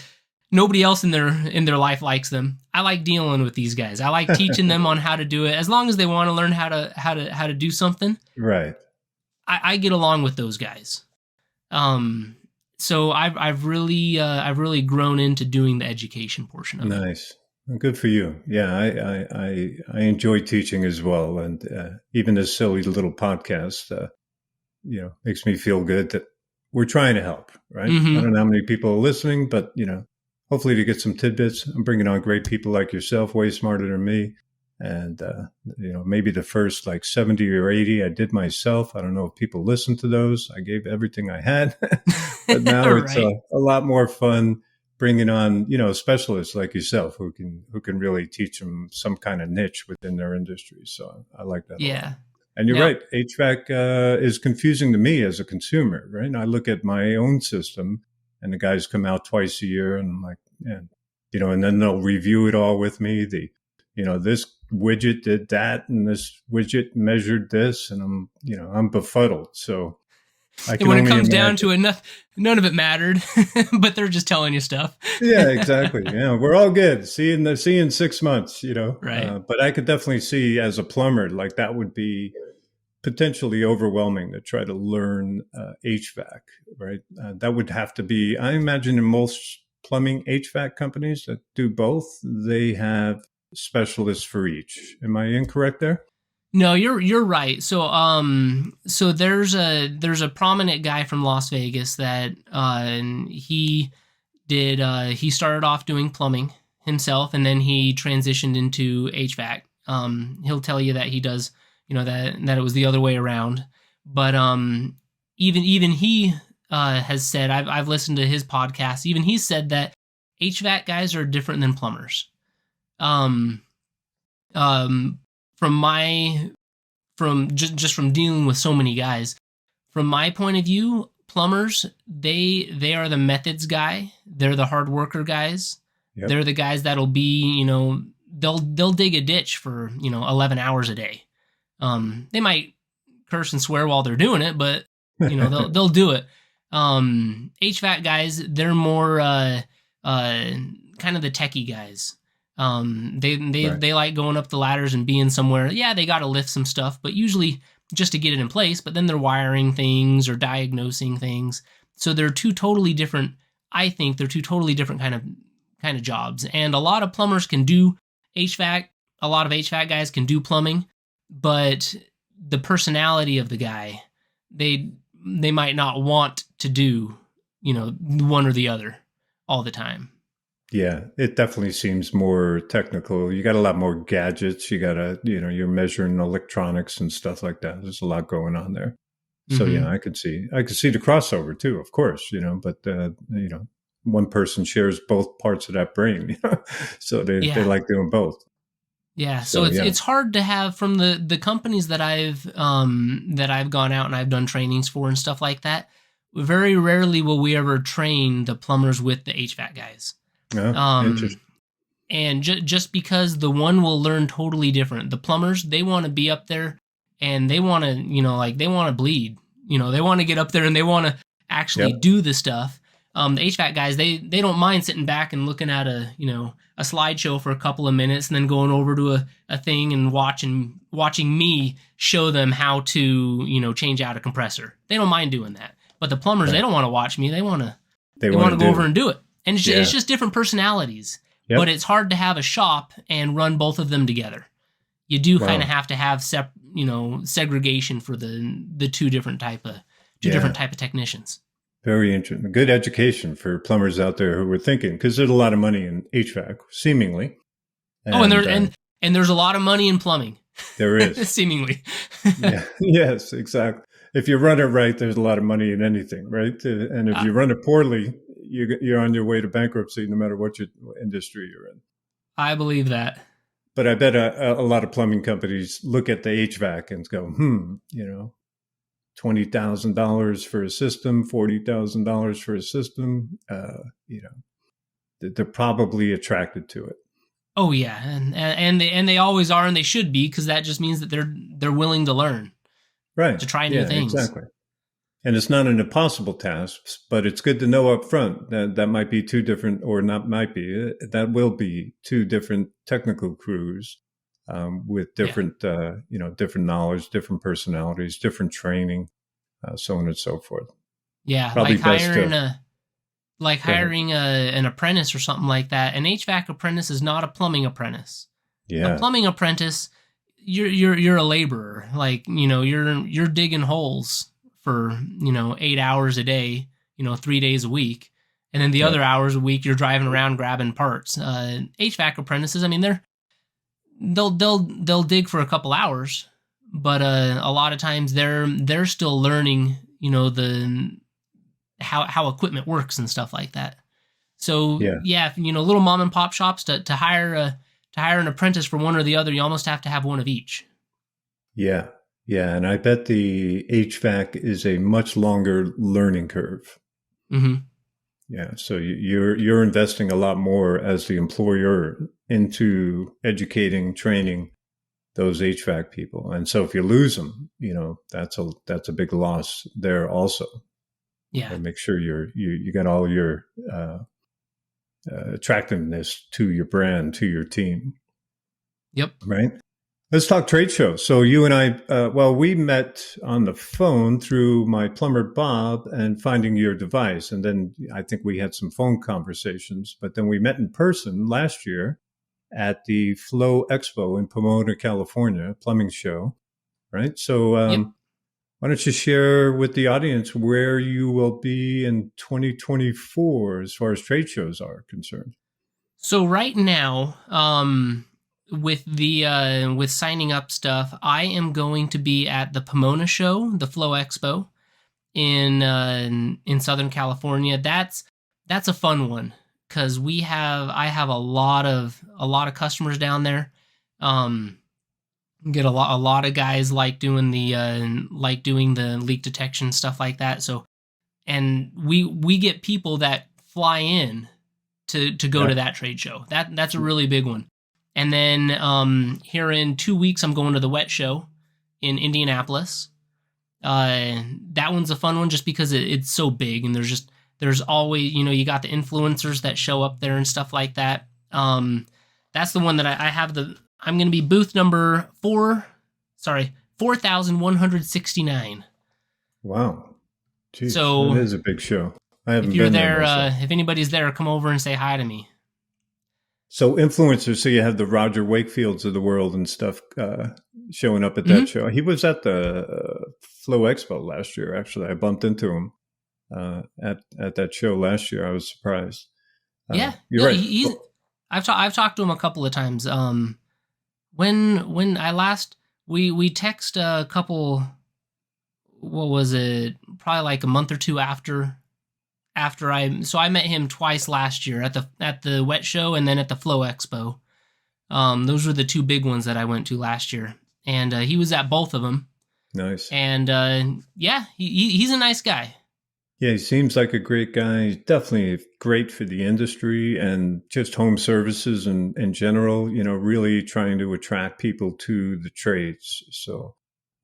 Speaker 2: nobody else in their life likes them. I like dealing with these guys. I like teaching them on how to do it. As long as they want to learn how to do something,
Speaker 1: Right.
Speaker 2: I get along with those guys. Um, so I've really grown into doing the education portion of it.
Speaker 1: Nice. Well, good for you. Yeah, I enjoy teaching as well, and even this silly little podcast, makes me feel good that we're trying to help. Right. I
Speaker 2: Mm-hmm.
Speaker 1: don't know how many people are listening, but hopefully to get some tidbits. I'm bringing on great people like yourself, way smarter than me. And, maybe the first like 70 or 80 I did myself. I don't know if people listen to those. I gave everything I had, but now it's
Speaker 2: Right.
Speaker 1: a lot more fun bringing on, specialists like yourself who can really teach them some kind of niche within their industry. So I like that a lot.
Speaker 2: Yeah.
Speaker 1: And you're
Speaker 2: Now,
Speaker 1: right. HVAC is confusing to me as a consumer, right? And I look at my own system and the guys come out twice a year and I'm like, man, and then they'll review it all with me. This widget did that and this widget measured this and I'm befuddled. So I
Speaker 2: and
Speaker 1: can
Speaker 2: when it
Speaker 1: only
Speaker 2: comes down
Speaker 1: imagine.
Speaker 2: to it, none of it mattered, but they're just telling you stuff.
Speaker 1: Yeah, exactly. Yeah, we're all good. See you in 6 months,
Speaker 2: Right.
Speaker 1: but I could definitely see as a plumber, like that would be potentially overwhelming to try to learn HVAC, right? That would have to be, I imagine in most plumbing HVAC companies that do both, they have specialists for each. Am I incorrect there?
Speaker 2: No, you're right. So there's a prominent guy from Las Vegas that he started off doing plumbing himself, and then he transitioned into HVAC. He'll tell you that he does, that it was the other way around. But even he has said, I've listened to his podcast. Even he said that HVAC guys are different than plumbers. Um, um, from dealing with so many guys, from my point of view, plumbers, they are the methods guy. They're the hard worker guys.
Speaker 1: Yep.
Speaker 2: They're the guys that'll be, they'll dig a ditch for 11 hours a day. They might curse and swear while they're doing it, but they'll do it. HVAC guys, they're more kind of the techie guys. They like going up the ladders and being somewhere. Yeah, they got to lift some stuff, but usually just to get it in place. But then they're wiring things or diagnosing things. So they're two totally different. I think they're two totally different kind of jobs. And a lot of plumbers can do HVAC. A lot of HVAC guys can do plumbing, but the personality of the guy, they might not want to do one or the other all the time.
Speaker 1: Yeah, it definitely seems more technical. You got a lot more gadgets. You got to, you're measuring electronics and stuff like that. There's a lot going on there. So
Speaker 2: Mm-hmm.
Speaker 1: yeah, I could see the crossover too, of course, but one person shares both parts of that brain, so they
Speaker 2: Yeah.
Speaker 1: like doing both.
Speaker 2: Yeah, so
Speaker 1: So yeah,
Speaker 2: it's hard to have from the companies that I've gone out and I've done trainings for and stuff like that. Very rarely will we ever train the plumbers with the HVAC guys.
Speaker 1: Interesting.
Speaker 2: And just because the one will learn totally different. The plumbers, they want to be up there and they want to, they want to bleed. They want to get up there and they want to actually
Speaker 1: Yep.
Speaker 2: do the stuff. The HVAC guys, they don't mind sitting back and looking at a slideshow for a couple of minutes and then going over to a thing and watching me show them how to, change out a compressor. They don't mind doing that. But the plumbers,
Speaker 1: Right.
Speaker 2: They don't want to watch me. They want to
Speaker 1: want
Speaker 2: go over and do it. And it's just different personalities.
Speaker 1: Yep.
Speaker 2: But it's hard to have a shop and run both of them together. You do kind of have to have segregation for the two different type of technicians.
Speaker 1: Very interesting. Good education for plumbers out there who were thinking, because there's a lot of money in HVAC, seemingly.
Speaker 2: And there's a lot of money in plumbing.
Speaker 1: There is.
Speaker 2: Seemingly.
Speaker 1: Yeah. Yes, exactly. If you run it right, there's a lot of money in anything, right? And if you run it poorly, you're on your way to bankruptcy, no matter what your industry you're in.
Speaker 2: I believe that.
Speaker 1: But I bet a lot of plumbing companies look at the HVAC and go, $20,000 for a system, $40,000 for a system. They're probably attracted to it.
Speaker 2: Oh yeah, and they always are, and they should be, because that just means that they're willing to learn,
Speaker 1: Right.
Speaker 2: to try new things.
Speaker 1: Exactly. And it's not an impossible task, but it's good to know up front that might be two different, or not might be, that will be two different technical crews with different, different knowledge, different personalities, different training, so on and so forth.
Speaker 2: Yeah,
Speaker 1: Probably
Speaker 2: like hiring an apprentice or something like that. An HVAC apprentice is not a plumbing apprentice.
Speaker 1: Yeah.
Speaker 2: A plumbing apprentice, you're a laborer. Like, you're digging holes for 8 hours a day, 3 days a week, and then the
Speaker 1: Yeah.
Speaker 2: other hours a week you're driving around grabbing parts. HVAC apprentices, I mean, they'll dig for a couple hours, but a lot of times they're still learning, the how equipment works and stuff like that. So
Speaker 1: Yeah.
Speaker 2: yeah, little mom and pop shops to hire an apprentice for one or the other, you almost have to have one of each.
Speaker 1: Yeah. Yeah. And I bet the HVAC is a much longer learning curve.
Speaker 2: Mm-hmm.
Speaker 1: Yeah. So you're investing a lot more as the employer into educating, training those HVAC people. And so if you lose them, that's a big loss there also.
Speaker 2: Yeah.
Speaker 1: And make sure you got all your attractiveness to your brand, to your team.
Speaker 2: Yep.
Speaker 1: Right. Let's talk trade shows. So you and I, we met on the phone through my plumber Bob and finding your device. And then I think we had some phone conversations, but then we met in person last year at the Flow Expo in Pomona, California, plumbing show. Right. So
Speaker 2: Yep.
Speaker 1: why don't you share with the audience where you will be in 2024 as far as trade shows are concerned?
Speaker 2: So right now, with signing up stuff, I am going to be at the Pomona show, the Flow Expo in Southern California. That's a fun one because I have a lot of customers down there. Get a lot of guys like doing the leak detection stuff like that. So, and we get people that fly in to go to
Speaker 1: Yeah.
Speaker 2: that trade show. That's a really big one. And then here in 2 weeks, I'm going to the WWETT show in Indianapolis. That one's a fun one just because it's so big, and there's always, you got the influencers that show up there and stuff like that. That's the one that I have I'm going to be booth number 4,169.
Speaker 1: Wow. Jeez,
Speaker 2: So
Speaker 1: that is a big show. I haven't
Speaker 2: if you're
Speaker 1: been there
Speaker 2: there,
Speaker 1: myself.
Speaker 2: if anybody's there, come over and say hi to me.
Speaker 1: So influencers, so you have the Roger Wakefields of the world and stuff showing up at that
Speaker 2: Mm-hmm.
Speaker 1: show. He was at the Flow Expo last year, actually. I bumped into him at that show last year. I was surprised.
Speaker 2: Yeah,
Speaker 1: You're
Speaker 2: no,
Speaker 1: right.
Speaker 2: he's. I've talked to him a couple of times. When I last we text a couple. What was it? Probably like a month or two after I met him twice last year at the WWETT show and then at the Flow Expo. Those were the two big ones that I went to last year, and he was at both of them.
Speaker 1: Nice.
Speaker 2: And yeah, he's a nice guy.
Speaker 1: Yeah, he seems like a great guy. He's definitely great for the industry and just home services and in general, really trying to attract people to the trades. So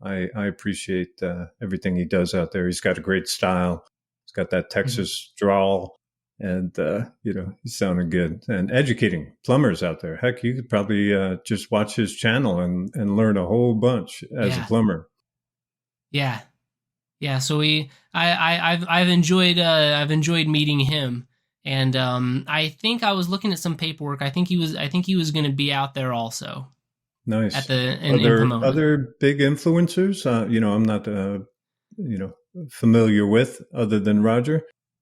Speaker 1: I appreciate everything he does out there. He's got a great style. He's got that Texas drawl, and he's sounding good and educating plumbers out there. Heck, you could probably just watch his channel and learn a whole bunch as a plumber.
Speaker 2: Yeah. Yeah, so I've enjoyed meeting him, and I think I was looking at some paperwork. I think he was going to be out there also.
Speaker 1: Nice.
Speaker 2: At in
Speaker 1: Are there other big influencers? I'm not familiar with other than Roger.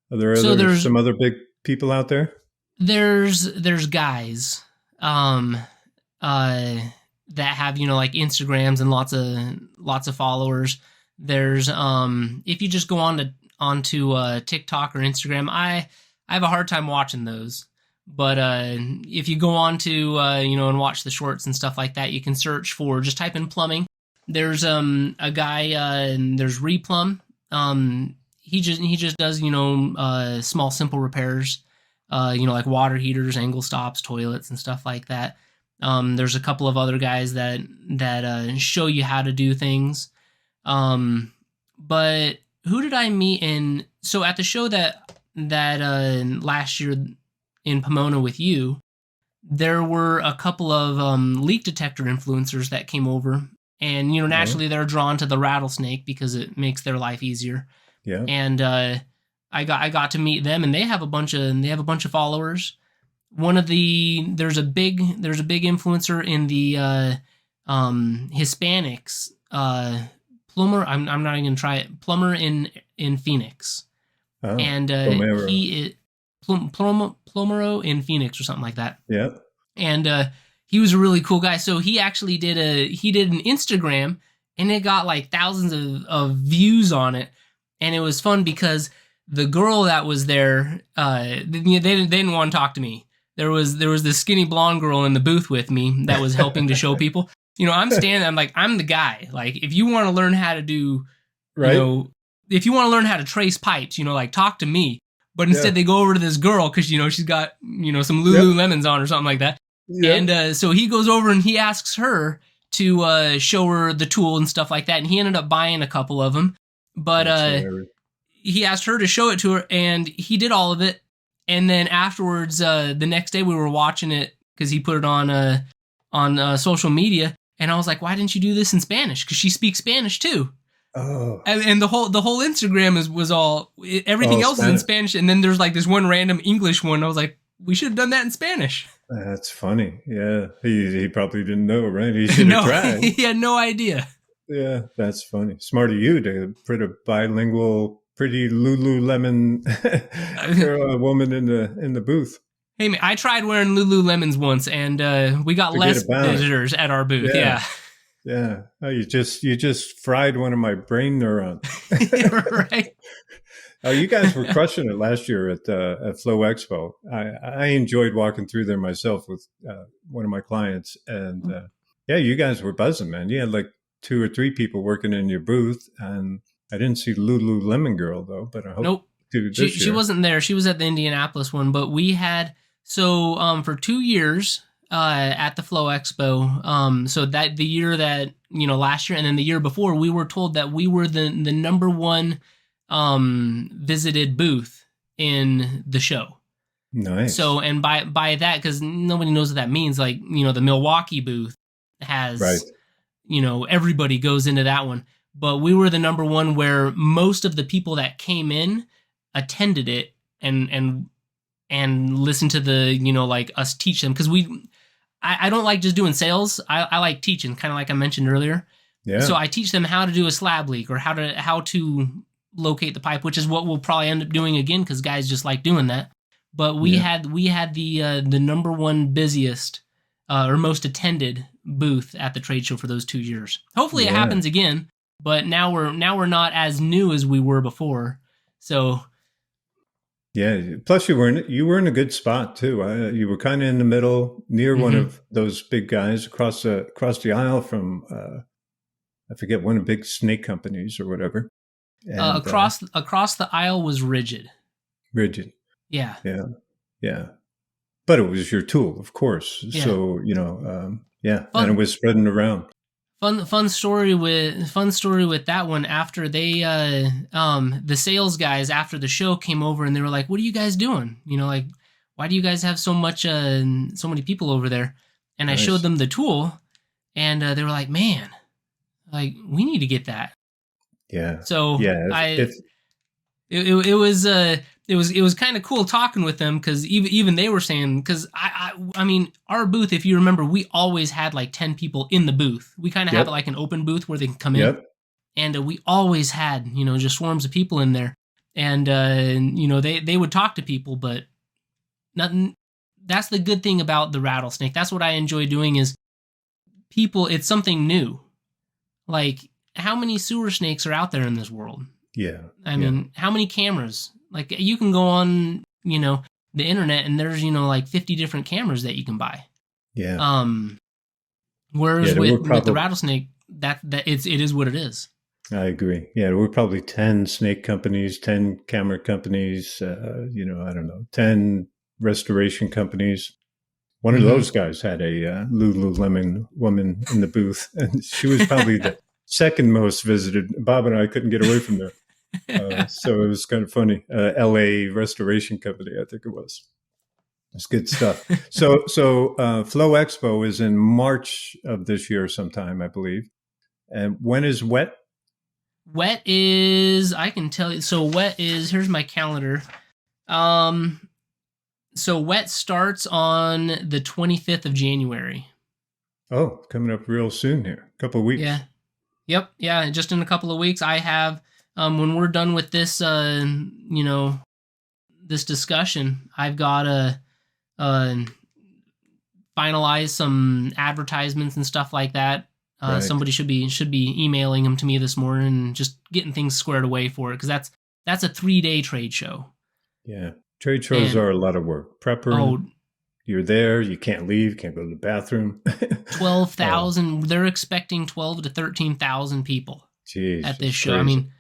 Speaker 1: Are there some other big people out there?
Speaker 2: There's guys that have like Instagrams and lots of followers. There's if you just go onto TikTok or Instagram, I have a hard time watching those. But if you go on to and watch the shorts and stuff like that, you can search for, just type in plumbing. There's a guy there's Replumb. He just does small simple repairs, like water heaters, angle stops, toilets, and stuff like that. There's a couple of other guys that show you how to do things. But who did I meet in? So at the show that last year in Pomona with you, there were a couple of leak detector influencers that came over, and naturally they're drawn to the Rattlesnake because it makes their life easier.
Speaker 1: Yeah.
Speaker 2: And I got to meet them, and they have a bunch of followers. There's a big influencer in the Hispanics. Plumber, I'm not even gonna try it. Plumber in Phoenix, and he is Plumero in Phoenix or something like that.
Speaker 1: Yeah.
Speaker 2: And he was a really cool guy. So he actually did an Instagram, and it got like thousands of views on it, and it was fun because the girl that was there, they didn't want to talk to me. There was this skinny blonde girl in the booth with me that was helping to show people. I'm standing. I'm like, I'm the guy. Like, if you want to learn how to do,
Speaker 1: Right.
Speaker 2: if you want to learn how to trace pipes, like, talk to me. But instead, they go over to this girl because she's got some Lululemons on or something like that. Yep. And so he goes over and he asks her to show her the tool and stuff like that. And he ended up buying a couple of them. But he asked her to show it to her, and he did all of it. And then afterwards, the next day we were watching it because he put it on social media. And I was like, why didn't you do this in Spanish? Because she speaks Spanish too.
Speaker 1: Oh.
Speaker 2: And the whole Instagram was all everything else Spanish. Is in Spanish, and then there's like this one random English one. I was like, we should have done that in Spanish.
Speaker 1: That's funny. Yeah, he probably didn't know, right? He should have tried.
Speaker 2: He had no idea.
Speaker 1: Yeah, that's funny. Smart of you to put a bilingual, pretty Lululemon woman in the booth.
Speaker 2: Hey man, I tried wearing Lululemons once, and we got less visitors at our booth. Yeah.
Speaker 1: Yeah. Oh, you just fried one of my brain neurons.
Speaker 2: Right.
Speaker 1: Oh, you guys were crushing it last year at Flow Expo. I enjoyed walking through there myself with one of my clients, and yeah, you guys were buzzing, man. You had like 2 or 3 people working in your booth, and I didn't see Lululemon girl though, but I hope.
Speaker 2: Nope. She wasn't there. She was at the Indianapolis one, but we had for 2 years. At the Flow Expo, so that the year that last year and then the year before, we were told that we were the number one visited booth in the show.
Speaker 1: Nice.
Speaker 2: So, and by that, because nobody knows what that means, like the Milwaukee booth has everybody goes into that one, but we were the number one where most of the people that came in attended it and listen to the like us teach them, because I don't like just doing sales. I like teaching, kind of like I mentioned earlier. Yeah. So I teach them how to do a slab leak or how to locate the pipe, which is what we'll probably end up doing again because guys just like doing that. But we had the number one busiest or most attended booth at the trade show for those 2 years. Hopefully it happens again, but now we're not as new as we were before. So.
Speaker 1: Yeah. Plus, you were in a good spot too. You were kind of in the middle, near one of those big guys across the aisle from I forget, one of the big snake companies or whatever. And,
Speaker 2: across the aisle was Rigid.
Speaker 1: Rigid.
Speaker 2: Yeah.
Speaker 1: Yeah. Yeah. But it was your tool, of course. Yeah. So and it was spreading around.
Speaker 2: Fun story with that one. After they the sales guys after the show came over and they were like, "What are you guys doing? Like, why do you guys have so many people over there?" And nice. I showed them the tool, and they were like, "Man, like we need to get that."
Speaker 1: Yeah.
Speaker 2: So it was kind of cool talking with them because even they were saying, because I mean our booth, if you remember, we always had like 10 people in the booth. We kind of have like an open booth where they can come in, and we always had just swarms of people in there, and they would talk to people, but nothing. That's the good thing about the Rattlesnake. That's what I enjoy doing is people. It's something new. Like, how many sewer snakes are out there in this world?
Speaker 1: Yeah.
Speaker 2: I mean, how many cameras? Like, you can go on, the internet and there's, like 50 different cameras that you can buy.
Speaker 1: Yeah.
Speaker 2: Whereas with the Rattlesnake, that it is what it is.
Speaker 1: I agree. Yeah, we're probably 10 snake companies, 10 camera companies, I don't know, 10 restoration companies. One of those guys had a Lululemon woman in the booth, and she was probably the second most visited. Bob and I couldn't get away from there. So it was kind of funny. LA Restoration Company, I think it was. It's good stuff. So Flow Expo is in March of this year sometime, I believe. And when is WWETT?
Speaker 2: WWETT is, I can tell you. So WWETT is, here's my calendar. So WWETT starts on the 25th of January.
Speaker 1: Oh, coming up real soon here. A couple of weeks.
Speaker 2: Yeah. Yep. Yeah. Just in a couple of weeks. I have, when we're done with this, this discussion, I've got to finalize some advertisements and stuff like that.
Speaker 1: Right.
Speaker 2: Somebody should be emailing them to me this morning and just getting things squared away for it, because that's a 3-day trade show.
Speaker 1: Yeah, trade shows are a lot of work. Prepper, you're there, you can't leave, can't go to the bathroom.
Speaker 2: 12,000. They're expecting 12 to 13,000 people at this show. Crazy. I mean,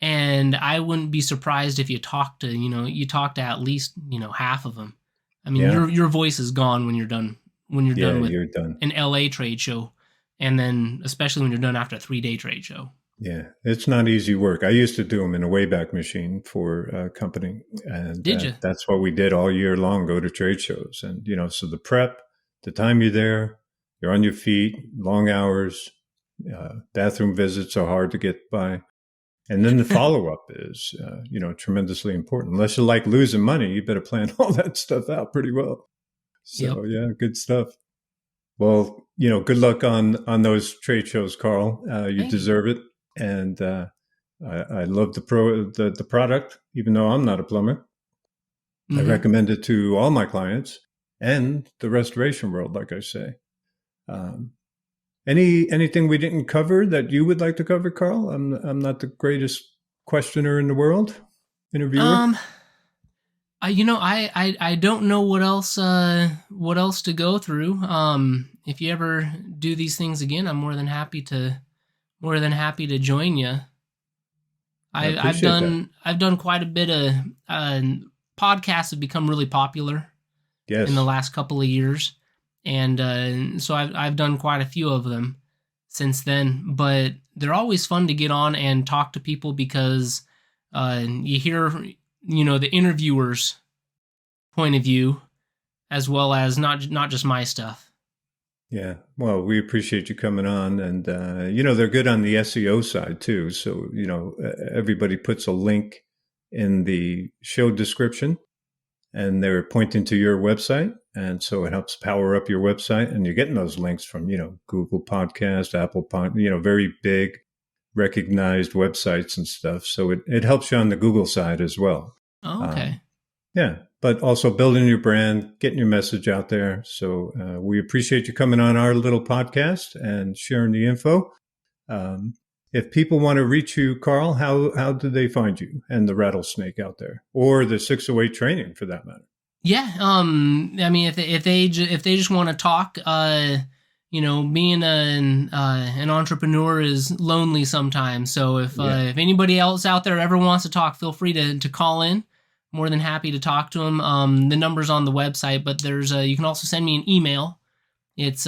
Speaker 2: and I wouldn't be surprised if you talk to at least half of them. I mean, your voice is gone when you're done. When you're done with an LA trade show, and then especially when you're done after a 3-day trade show.
Speaker 1: Yeah, it's not easy work. I used to do them in a Wayback Machine for a company. And
Speaker 2: did you?
Speaker 1: That's what we did all year long, go to trade shows. And, so the prep, the time you're there, you're on your feet, long hours, bathroom visits are hard to get by. And then the follow-up is, tremendously important. Unless you like losing money, you better plan all that stuff out pretty well. So, yeah, good stuff. Well, good luck on those trade shows, Carl. You deserve it. And I love the product, even though I'm not a plumber. Mm-hmm. I recommend it to all my clients and the restoration world, like I say. Anything we didn't cover that you would like to cover, Carl? I'm not the greatest questioner in the world, interviewer.
Speaker 2: I don't know what else to go through. If you ever do these things again, I'm more than happy to join you. I've done quite a bit of podcasts have become really popular in the last couple of years, and so I've done quite a few of them since then. But they're always fun to get on and talk to people, because you hear the interviewer's point of view, as well as not just my stuff.
Speaker 1: Yeah, well, we appreciate you coming on, and they're good on the SEO side too. So everybody puts a link in the show description, and they're pointing to your website, and so it helps power up your website. And you're getting those links from Google Podcast, Apple Podcast, very big, recognized websites and stuff. So it helps you on the Google side as well.
Speaker 2: Oh, okay.
Speaker 1: Yeah, but also building your brand, getting your message out there. So we appreciate you coming on our little podcast and sharing the info. If people want to reach you, Carl, how do they find you and the Rattlesnake out there, or the 608 training for that matter?
Speaker 2: Yeah, I mean, if they just want to talk, being an entrepreneur is lonely sometimes. So if anybody else out there ever wants to talk, feel free to call in. More than happy to talk to them. The number's on the website, but there's you can also send me an email. It's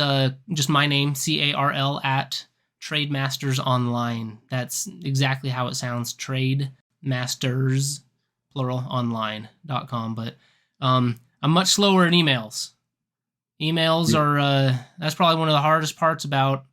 Speaker 2: just my name, Carl, at Trademasters Online. That's exactly how it sounds, Trademasters, plural, online.com. But I'm much slower at emails. Emails are, that's probably one of the hardest parts about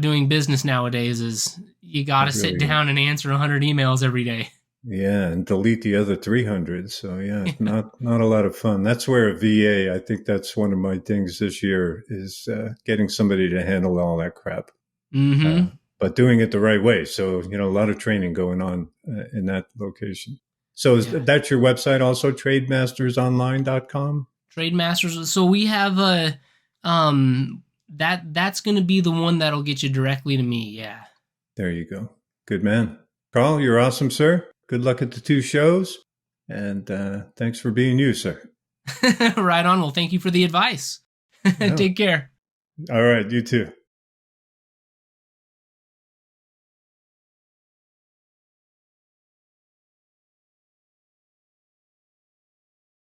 Speaker 2: doing business nowadays, is you got to sit down and answer 100 emails every day.
Speaker 1: Yeah, and delete the other 300. So not a lot of fun. That's where a VA, I think that's one of my things this year, is getting somebody to handle all that crap.
Speaker 2: Mm-hmm.
Speaker 1: But doing it the right way. So, a lot of training going on in that location. So that's your website also, trademastersonline.com?
Speaker 2: Trademasters. So we have that's going to be the one that'll get you directly to me. Yeah.
Speaker 1: There you go. Good man. Carl, you're awesome, sir. Good luck at the 2 shows, and thanks for being you, sir.
Speaker 2: Right on. Well, thank you for the advice. Take care.
Speaker 1: All right, you too.